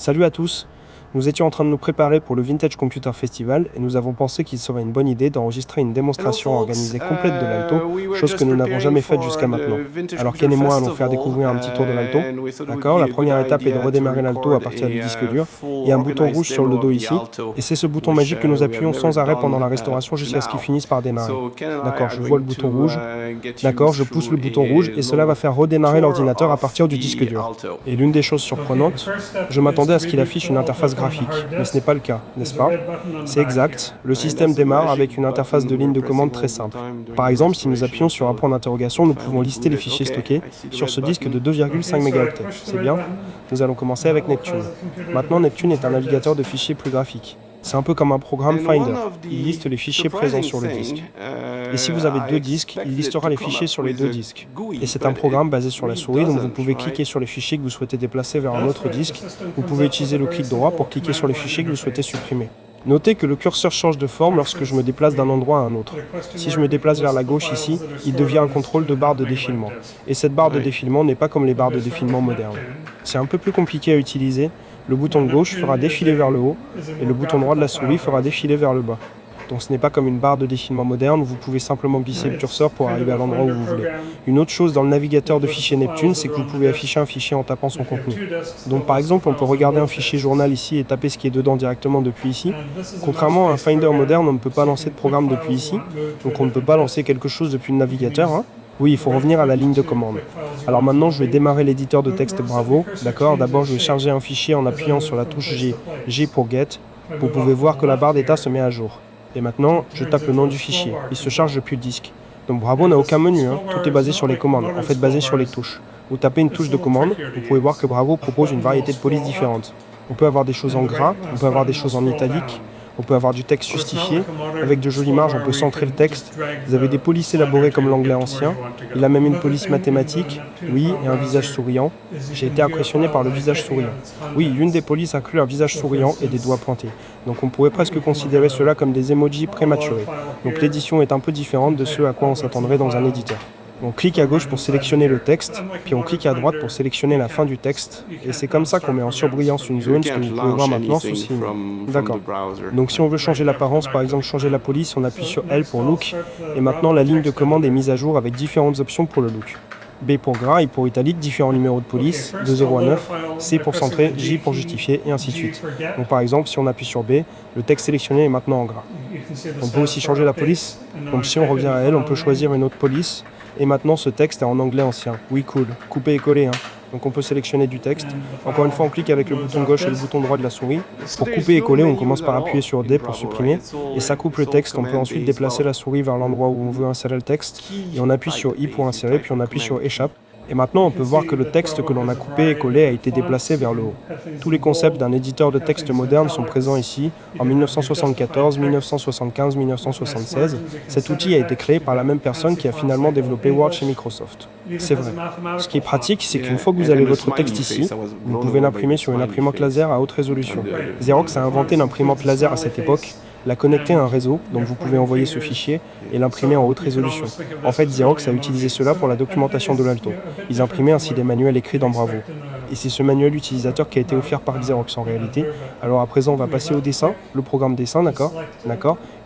Salut à tous! Nous étions en train de nous préparer pour le Vintage Computer Festival et nous avons pensé qu'il serait une bonne idée d'enregistrer une démonstration organisée complète de l'Alto, chose que nous n'avons jamais faite jusqu'à maintenant. Alors Ken et moi allons faire découvrir un petit tour de l'Alto. D'accord, la première étape est de redémarrer l'Alto à partir du disque dur. Il y a un bouton rouge sur le dos ici, et c'est ce bouton magique que nous appuyons sans arrêt pendant la restauration jusqu'à ce qu'il finisse par démarrer. D'accord, je vois le bouton rouge. D'accord, je pousse le bouton rouge et cela va faire redémarrer l'ordinateur à partir du disque dur. Et l'une des choses surprenantes, je m'attendais à ce qu'il affiche une interface graphique, mais ce n'est pas le cas, n'est-ce pas? C'est exact, le système démarre avec une interface de ligne de commande très simple. Par exemple, si nous appuyons sur un point d'interrogation, nous pouvons lister les fichiers stockés sur ce disque de 2,5 mégaoctets. C'est bien? Nous allons commencer avec Neptune. Maintenant, Neptune est un navigateur de fichiers plus graphique. C'est un peu comme un programme Finder. Il liste les fichiers présents sur le disque. Et si vous avez deux disques, il listera les fichiers sur les deux disques. Et c'est un programme basé sur la souris, donc vous pouvez cliquer sur les fichiers que vous souhaitez déplacer vers un autre disque. Vous pouvez utiliser le clic droit pour cliquer sur les fichiers que vous souhaitez supprimer. Notez que le curseur change de forme lorsque je me déplace d'un endroit à un autre. Si je me déplace vers la gauche ici, il devient un contrôle de barre de défilement. Et cette barre de défilement n'est pas comme les barres de défilement modernes. C'est un peu plus compliqué à utiliser. Le bouton gauche fera défiler vers le haut et le bouton droit de la souris fera défiler vers le bas. Donc ce n'est pas comme une barre de défilement moderne où vous pouvez simplement glisser le curseur pour arriver à l'endroit où vous voulez. Une autre chose dans le navigateur de fichiers Neptune, c'est que vous pouvez afficher un fichier en tapant son contenu. Donc par exemple, on peut regarder un fichier journal ici et taper ce qui est dedans directement depuis ici. Contrairement à un Finder moderne, on ne peut pas lancer de programme depuis ici, donc on ne peut pas lancer quelque chose depuis le navigateur. Oui, il faut revenir à la ligne de commande. Alors maintenant, je vais démarrer l'éditeur de texte Bravo. D'accord, d'abord, je vais charger un fichier en appuyant sur la touche G. G pour Get. Vous pouvez voir que la barre d'état se met à jour. Et maintenant, je tape le nom du fichier. Il se charge depuis le disque. Donc Bravo n'a aucun menu, tout est basé sur les commandes, en fait basé sur les touches. Vous tapez une touche de commande, vous pouvez voir que Bravo propose une variété de polices différentes. On peut avoir des choses en gras, on peut avoir des choses en italique, on peut avoir du texte justifié, avec de jolies marges, on peut centrer le texte. Vous avez des polices élaborées comme l'anglais ancien. Il a même une police mathématique, oui, et un visage souriant. J'ai été impressionné par le visage souriant. Oui, l'une des polices inclut un visage souriant et des doigts pointés. Donc on pourrait presque considérer cela comme des emojis prématurés. Donc l'édition est un peu différente de ce à quoi on s'attendrait dans un éditeur. On clique à gauche pour sélectionner le texte, puis on clique à droite pour sélectionner la fin du texte. Et c'est comme ça qu'on met en surbrillance une zone, ce que vous pouvez voir maintenant sous signe. D'accord. Donc si on veut changer l'apparence, par exemple changer la police, on appuie sur L pour Look. Et maintenant la ligne de commande est mise à jour avec différentes options pour le look. B pour gras, I pour italique, différents numéros de police, de 0 à 9, C pour centrer, J pour justifier, et ainsi de suite. Donc par exemple, si on appuie sur B, le texte sélectionné est maintenant en gras. On peut aussi changer la police. Donc si on revient à L, on peut choisir une autre police. Et maintenant, ce texte est en anglais ancien. Oui, cool. Couper et coller. Donc on peut sélectionner du texte. Encore une fois, on clique avec le bouton gauche et le bouton droit de la souris. Pour couper et coller, on commence par appuyer sur D pour supprimer. Et ça coupe le texte. On peut ensuite déplacer la souris vers l'endroit où on veut insérer le texte. Et on appuie sur I pour insérer, puis on appuie sur Échappe. Et maintenant, on peut voir que le texte que l'on a coupé et collé a été déplacé vers le haut. Tous les concepts d'un éditeur de texte moderne sont présents ici, en 1974, 1975, 1976. Cet outil a été créé par la même personne qui a finalement développé Word chez Microsoft. C'est vrai. Ce qui est pratique, c'est qu'une fois que vous avez votre texte ici, vous pouvez l'imprimer sur une imprimante laser à haute résolution. Xerox a inventé l'imprimante laser à cette époque, la connecter à un réseau, donc vous pouvez envoyer ce fichier et l'imprimer en haute résolution. En fait, Xerox a utilisé cela pour la documentation de l'Alto. Ils imprimaient ainsi des manuels écrits dans Bravo. Et c'est ce manuel utilisateur qui a été offert par Xerox en réalité. Alors à présent, on va passer au dessin, le programme dessin, d'accord.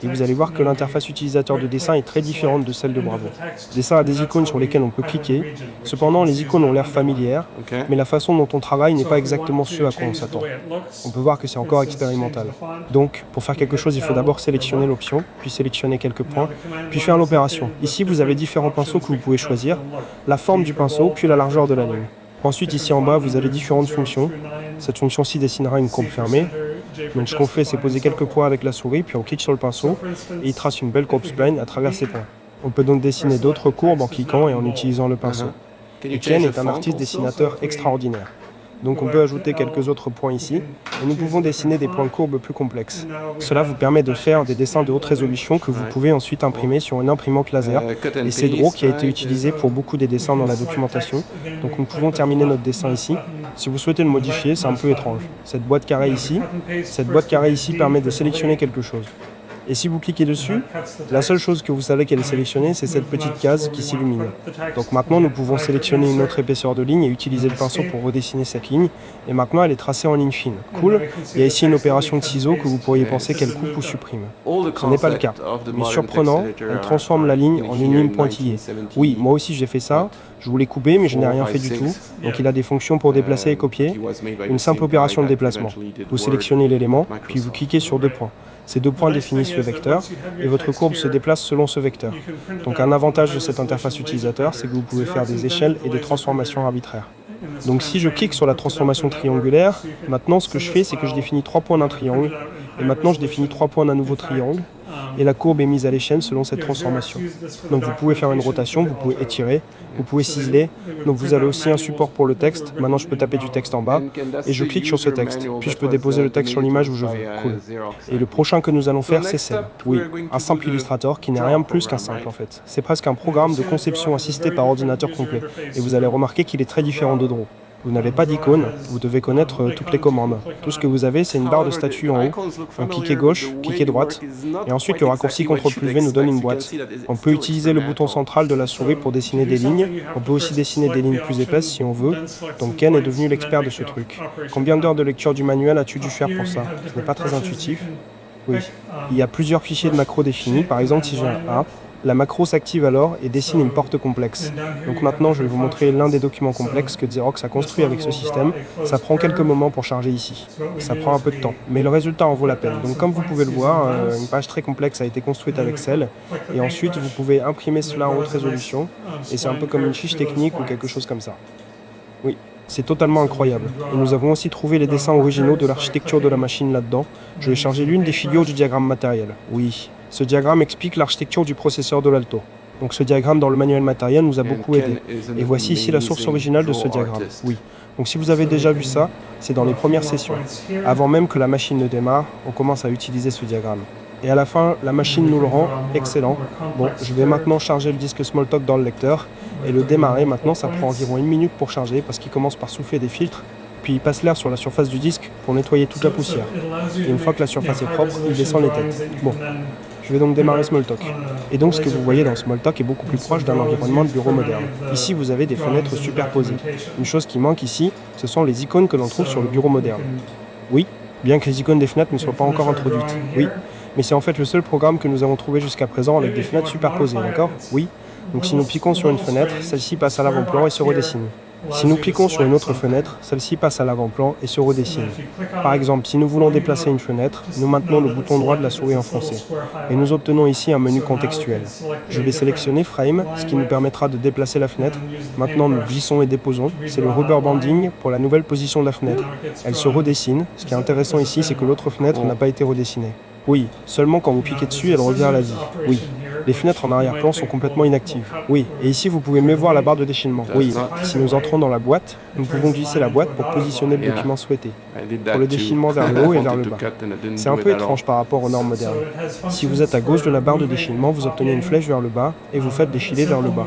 Et vous allez voir que l'interface utilisateur de dessin est très différente de celle de Bravo. Dessin a des icônes sur lesquelles on peut cliquer. Cependant, les icônes ont l'air familières, mais la façon dont on travaille n'est pas exactement ce à quoi on s'attend. On peut voir que c'est encore expérimental. Donc, pour faire quelque chose, il faut d'abord sélectionner l'option, puis sélectionner quelques points, puis faire l'opération. Ici, vous avez différents pinceaux que vous pouvez choisir, la forme du pinceau, puis la largeur de la ligne. Ensuite, ici en bas, vous avez différentes fonctions. Cette fonction-ci dessinera une courbe fermée. Donc ce qu'on fait, c'est poser quelques points avec la souris, puis on clique sur le pinceau, et il trace une belle courbe spline à travers ces points. On peut donc dessiner d'autres courbes en cliquant et en utilisant le pinceau. Et Ken est un artiste dessinateur extraordinaire. Donc on peut ajouter quelques autres points ici, et nous pouvons dessiner des points de courbe plus complexes. Cela vous permet de faire des dessins de haute résolution que vous pouvez ensuite imprimer sur une imprimante laser, et c'est Draw qui a été utilisé pour beaucoup des dessins dans la documentation. Donc nous pouvons terminer notre dessin ici. Si vous souhaitez le modifier, c'est un peu étrange. Cette boîte carrée ici permet de sélectionner quelque chose. Et si vous cliquez dessus, la seule chose que vous savez qu'elle est sélectionnée, c'est cette petite case qui s'illumine. Donc maintenant, nous pouvons sélectionner une autre épaisseur de ligne et utiliser le pinceau pour redessiner cette ligne. Et maintenant, elle est tracée en ligne fine. Cool. Il y a ici une opération de ciseaux que vous pourriez penser qu'elle coupe ou supprime. Ce n'est pas le cas. Mais surprenant, elle transforme la ligne en une ligne pointillée. Oui, moi aussi j'ai fait ça. Je voulais couper, mais je n'ai rien fait du tout. Donc il a des fonctions pour déplacer et copier. Une simple opération de déplacement. Vous sélectionnez l'élément, puis vous cliquez sur 2 points. Ces 2 points définissent le vecteur, et votre courbe se déplace selon ce vecteur. Donc un avantage de cette interface utilisateur, c'est que vous pouvez faire des échelles et des transformations arbitraires. Donc si je clique sur la transformation triangulaire, maintenant ce que je fais, c'est que je définis 3 points d'un triangle, et maintenant je définis 3 points d'un nouveau triangle, et la courbe est mise à l'échelle selon cette transformation. Donc vous pouvez faire une rotation, vous pouvez étirer, vous pouvez ciseler, donc vous avez aussi un support pour le texte. Maintenant je peux taper du texte en bas, et je clique sur ce texte, puis je peux déposer le texte sur l'image où je veux. Cool. Et le prochain que nous allons faire, c'est Cell. Oui, un simple Illustrator qui n'est rien de plus qu'un simple en fait. C'est presque un programme de conception assisté par ordinateur complet, et vous allez remarquer qu'il est très différent de Draw. Vous n'avez pas d'icône, vous devez connaître toutes les commandes. Tout ce que vous avez, c'est une barre de statut en haut, un cliquez gauche, cliquez droite, et ensuite le raccourci CTRL+V nous donne une boîte. On peut utiliser le bouton central de la souris pour dessiner des lignes, on peut aussi dessiner des lignes plus épaisses si on veut, donc Ken est devenu l'expert de ce truc. Combien d'heures de lecture du manuel as-tu dû faire pour ça? Ce n'est pas très intuitif. Oui. Il y a plusieurs fichiers de macros définis, par exemple si j'ai un A, la macro s'active alors et dessine une porte complexe. Donc maintenant, je vais vous montrer l'un des documents complexes que Xerox a construit avec ce système. Ça prend quelques moments pour charger ici. Ça prend un peu de temps, mais le résultat en vaut la peine. Donc comme vous pouvez le voir, une page très complexe a été construite avec Cell. Et ensuite, vous pouvez imprimer cela en haute résolution. Et c'est un peu comme une fiche technique ou quelque chose comme ça. Oui. C'est totalement incroyable. Et nous avons aussi trouvé les dessins originaux de l'architecture de la machine là-dedans. Je vais charger l'une des figures du diagramme matériel. Oui. Ce diagramme explique l'architecture du processeur de l'Alto. Donc ce diagramme dans le manuel matériel nous a beaucoup aidé. Et voici ici la source originale de ce diagramme. Oui. Donc si vous avez déjà vu ça, c'est dans les premières sessions. Avant même que la machine ne démarre, on commence à utiliser ce diagramme. Et à la fin, la machine nous le rend excellent. Bon, je vais maintenant charger le disque Smalltalk dans le lecteur et le démarrer. Maintenant, ça prend environ 1 minute pour charger parce qu'il commence par souffler des filtres, puis il passe l'air sur la surface du disque pour nettoyer toute la poussière. Et une fois que la surface est propre, il descend les têtes. Bon, je vais donc démarrer Smalltalk. Et donc ce que vous voyez dans Smalltalk est beaucoup plus proche d'un environnement de bureau moderne. Ici, vous avez des fenêtres superposées. Une chose qui manque ici, ce sont les icônes que l'on trouve sur le bureau moderne. Oui, bien que les icônes des fenêtres ne soient pas encore introduites. Oui. Mais c'est en fait le seul programme que nous avons trouvé jusqu'à présent avec des fenêtres superposées, d'accord? Oui. Donc si nous cliquons sur une fenêtre, celle-ci passe à l'avant-plan et se redessine. Si nous cliquons sur une autre fenêtre, celle-ci passe à l'avant-plan et se redessine. Par exemple, si nous voulons déplacer une fenêtre, nous maintenons le bouton droit de la souris enfoncé. Et nous obtenons ici un menu contextuel. Je vais sélectionner Frame, ce qui nous permettra de déplacer la fenêtre. Maintenant, nous glissons et déposons. C'est le rubber banding pour la nouvelle position de la fenêtre. Elle se redessine. Ce qui est intéressant ici, c'est que l'autre fenêtre n'a pas été redessinée. Oui, seulement quand vous cliquez dessus, elle revient à la vie. Oui. Les fenêtres en arrière-plan sont complètement inactives. Oui, et ici vous pouvez mieux voir la barre de déchilement. Oui, si nous entrons dans la boîte, nous pouvons glisser la boîte pour positionner le document souhaité. Pour le déchilement vers le haut et vers le bas. C'est un peu étrange par rapport aux normes modernes. Si vous êtes à gauche de la barre de déchilement, vous obtenez une flèche vers le bas et vous faites déchiler vers le bas.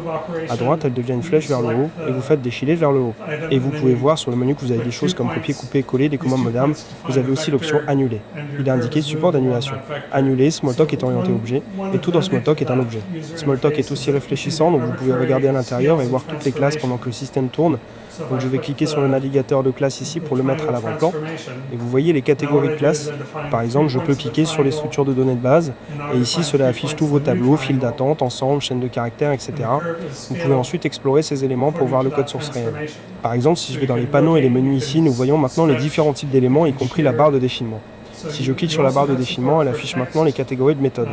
À droite, elle devient une flèche vers le haut et vous faites déchiler vers le haut. Et vous pouvez voir sur le menu que vous avez des choses comme copier, couper, coller, des commandes modernes. Vous avez aussi l'option annuler. Il est indiqué support d'annulation. Annuler, Smalltalk est orienté objet et tout dans Smalltalk est un objet. Smalltalk est aussi réfléchissant, donc vous pouvez regarder à l'intérieur et voir toutes les classes pendant que le système tourne. Donc je vais cliquer sur le navigateur de classe ici pour le mettre à l'avant-plan. Et vous voyez les catégories de classes. Par exemple, je peux cliquer sur les structures de données de base. Et ici, cela affiche tous vos tableaux, files d'attente, ensemble, chaîne de caractères, etc. Vous pouvez ensuite explorer ces éléments pour voir le code source réel. Par exemple, si je vais dans les panneaux et les menus ici, nous voyons maintenant les différents types d'éléments, y compris la barre de défilement. Si je clique sur la barre de défilement, elle affiche maintenant les catégories de méthodes.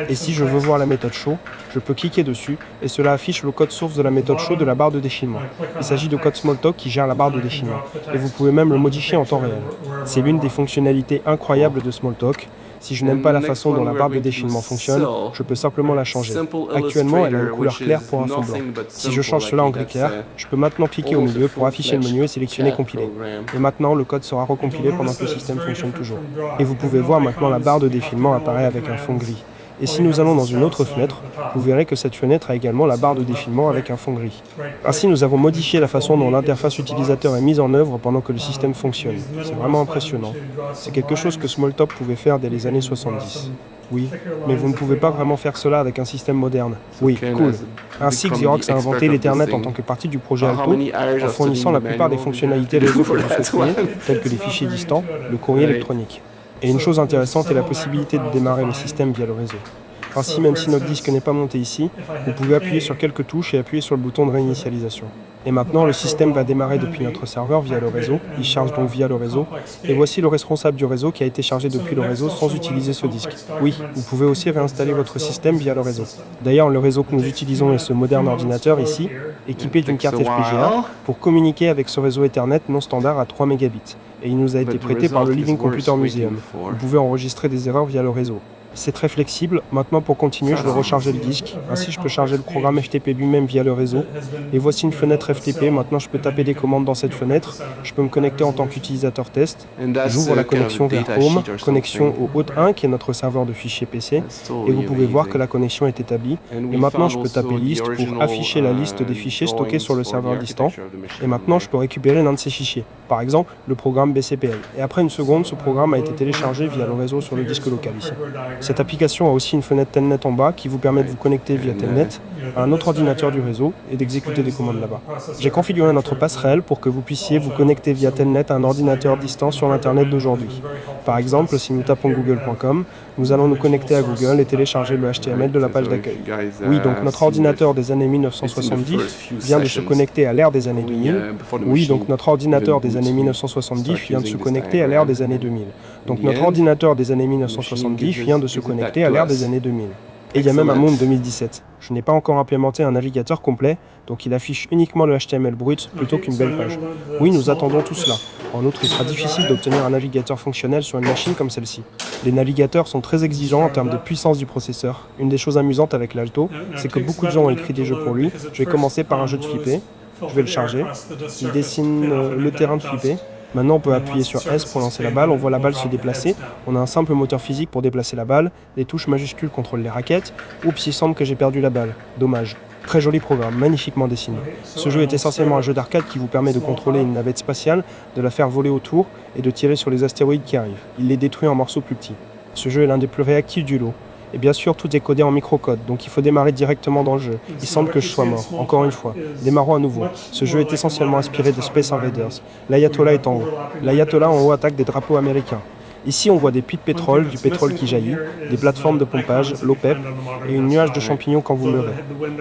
Et si je veux voir la méthode show, je peux cliquer dessus et cela affiche le code source de la méthode show de la barre de défilement. Il s'agit de code Smalltalk qui gère la barre de défilement. Et vous pouvez même le modifier en temps réel. C'est l'une des fonctionnalités incroyables de Smalltalk. Si je n'aime pas la façon dont la barre de défilement fonctionne, je peux simplement la changer. Actuellement, elle a une couleur claire pour un fond blanc. Si je change cela en gris clair, je peux maintenant cliquer au milieu pour afficher le menu et sélectionner compiler. Et maintenant, le code sera recompilé pendant que le système fonctionne toujours. Et vous pouvez voir maintenant la barre de défilement apparaît avec un fond gris. Et si nous allons dans une autre fenêtre, vous verrez que cette fenêtre a également la barre de défilement avec un fond gris. Ainsi, nous avons modifié la façon dont l'interface utilisateur est mise en œuvre pendant que le système fonctionne. C'est vraiment impressionnant. C'est quelque chose que Smalltalk pouvait faire dès les années 70. Oui, mais vous ne pouvez pas vraiment faire cela avec un système moderne. Oui, cool. Ainsi, Xerox a inventé l'Ethernet en tant que partie du projet Alto, en fournissant la plupart des fonctionnalités réseau que vous souhaitiez, telles que les fichiers distants, le courrier électronique. Et une chose intéressante est la possibilité de démarrer le système via le réseau. Ainsi, même si notre disque n'est pas monté ici, vous pouvez appuyer sur quelques touches et appuyer sur le bouton de réinitialisation. Et maintenant, le système va démarrer depuis notre serveur via le réseau, il charge donc via le réseau, et voici le responsable du réseau qui a été chargé depuis le réseau sans utiliser ce disque. Oui, vous pouvez aussi réinstaller votre système via le réseau. D'ailleurs, le réseau que nous utilisons est ce moderne ordinateur ici, équipé d'une carte FPGA, pour communiquer avec ce réseau Ethernet non standard à 3 mégabits. Et il nous a été prêté par le Living Computer Museum. Vous pouvez enregistrer des erreurs via le réseau. C'est très flexible. Maintenant, pour continuer, je vais recharger le disque. Ainsi, je peux charger le programme FTP lui-même via le réseau. Et voici une fenêtre FTP. Maintenant, je peux taper des commandes dans cette fenêtre. Je peux me connecter en tant qu'utilisateur test. J'ouvre la connexion vers Home, connexion au Hôte 1, qui est notre serveur de fichiers PC. Et vous pouvez voir que la connexion est établie. Et maintenant, je peux taper List pour afficher la liste des fichiers stockés sur le serveur distant. Et maintenant, je peux récupérer l'un de ces fichiers. Par exemple, le programme BCPL. Et après une seconde, ce programme a été téléchargé via le réseau sur le disque local ici. Cette application a aussi une fenêtre Telnet en bas qui vous permet de vous connecter via Telnet à un autre ordinateur du réseau et d'exécuter des commandes là-bas. J'ai configuré notre passerelle pour que vous puissiez vous connecter via Telnet à un ordinateur distant sur l'Internet d'aujourd'hui. Par exemple, si nous tapons google.com, nous allons nous connecter à Google et télécharger le HTML de la page d'accueil. Oui, donc notre ordinateur des années 1970 vient de se connecter à l'ère des années 2000. Oui, donc notre ordinateur des années 1970 vient de se connecter à l'ère des années 2000. Donc notre ordinateur des années 1970 vient de se connecter à l'ère des années 2000. Et il y a même un monde 2017. Je n'ai pas encore implémenté un navigateur complet, donc il affiche uniquement le HTML brut plutôt qu'une belle page. Oui, nous attendons tout cela. En outre, il sera difficile d'obtenir un navigateur fonctionnel sur une machine comme celle-ci. Les navigateurs sont très exigeants en termes de puissance du processeur. Une des choses amusantes avec l'Alto, c'est que beaucoup de gens ont écrit des jeux pour lui. Je vais commencer par un jeu de flipper. Je vais le charger. Il dessine le terrain de flipper. Maintenant, on peut appuyer sur S pour lancer la balle, on voit la balle se déplacer. On a un simple moteur physique pour déplacer la balle. Les touches majuscules contrôlent les raquettes. Oups, il semble que j'ai perdu la balle. Dommage. Très joli programme, magnifiquement dessiné. Ce jeu est essentiellement un jeu d'arcade qui vous permet de contrôler une navette spatiale, de la faire voler autour et de tirer sur les astéroïdes qui arrivent. Il les détruit en morceaux plus petits. Ce jeu est l'un des plus réactifs du lot. Et bien sûr, tout est codé en microcode, donc il faut démarrer directement dans le jeu. Il semble que je sois mort, encore une fois. Démarrons à nouveau. Ce jeu est essentiellement inspiré de Space Invaders. L'Ayatollah est en haut. L'Ayatollah en haut attaque des drapeaux américains. Ici, on voit des puits de pétrole, du pétrole qui jaillit, des plateformes de pompage, l'OPEP et une nuage de champignons quand vous meurez.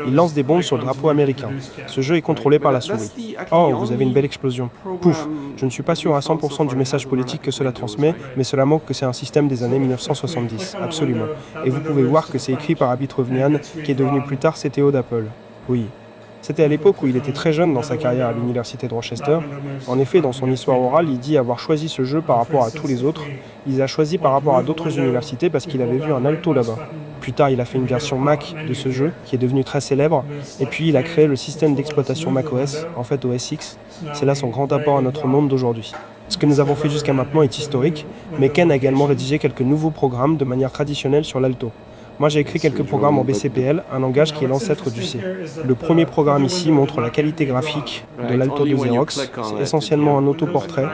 Il lance des bombes sur le drapeau américain. Ce jeu est contrôlé par la souris. Oh, vous avez une belle explosion. Pouf, je ne suis pas sûr à 100% du message politique que cela transmet, mais cela montre que c'est un système des années 1970, absolument. Et vous pouvez voir que c'est écrit par Abit Rovnian, qui est devenu plus tard CTO d'Apple. Oui. C'était à l'époque où il était très jeune dans sa carrière à l'université de Rochester. En effet, dans son histoire orale, il dit avoir choisi ce jeu par rapport à tous les autres. Il l'a choisi par rapport à d'autres universités parce qu'il avait vu un Alto là-bas. Plus tard, il a fait une version Mac de ce jeu qui est devenue très célèbre. Et puis, il a créé le système d'exploitation macOS, en fait OS X. C'est là son grand apport à notre monde d'aujourd'hui. Ce que nous avons fait jusqu'à maintenant est historique, mais Ken a également rédigé quelques nouveaux programmes de manière traditionnelle sur l'Alto. Moi, j'ai écrit quelques programmes en BCPL, un langage qui est l'ancêtre du C. Le premier programme ici montre la qualité graphique de l'Alto de Xerox. C'est essentiellement un autoportrait.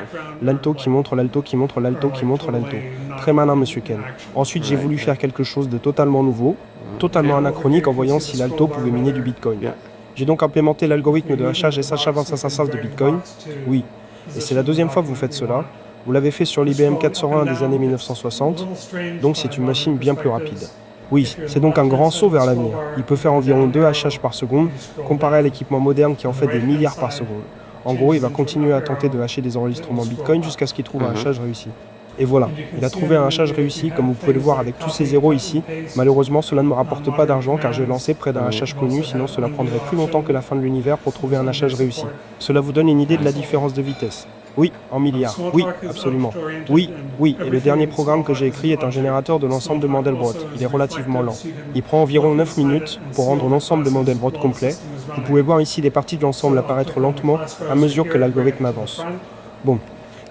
L'Alto qui montre l'Alto qui montre l'Alto qui montre l'Alto. Très malin, monsieur Ken. Ensuite, j'ai voulu faire quelque chose de totalement nouveau, totalement anachronique en voyant si l'Alto pouvait miner du Bitcoin. J'ai donc implémenté l'algorithme de hachage SHA-2555 de Bitcoin. Oui, et c'est la deuxième fois que vous faites cela. Vous l'avez fait sur l'IBM 401 des années 1960, donc c'est une machine bien plus rapide. Oui, c'est donc un grand saut vers l'avenir. Il peut faire environ 2 hachages par seconde, comparé à l'équipement moderne qui en fait des milliards par seconde. En gros, il va continuer à tenter de hacher des enregistrements Bitcoin jusqu'à ce qu'il trouve un hachage réussi. Et voilà, il a trouvé un hachage réussi, comme vous pouvez le voir avec tous ces zéros ici. Malheureusement, cela ne me rapporte pas d'argent car j'ai lancé près d'un hachage connu, sinon cela prendrait plus longtemps que la fin de l'univers pour trouver un hachage réussi. Cela vous donne une idée de la différence de vitesse. Oui, en milliards. Oui, absolument. Oui, oui. Et le dernier programme que j'ai écrit est un générateur de l'ensemble de Mandelbrot. Il est relativement lent. Il prend environ 9 minutes pour rendre l'ensemble de Mandelbrot complet. Vous pouvez voir ici des parties de l'ensemble apparaître lentement à mesure que l'algorithme avance. Bon.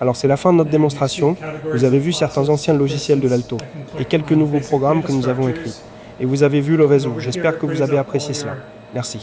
Alors c'est la fin de notre démonstration. Vous avez vu certains anciens logiciels de l'Alto et quelques nouveaux programmes que nous avons écrits. Et vous avez vu le réseau. J'espère que vous avez apprécié cela. Merci.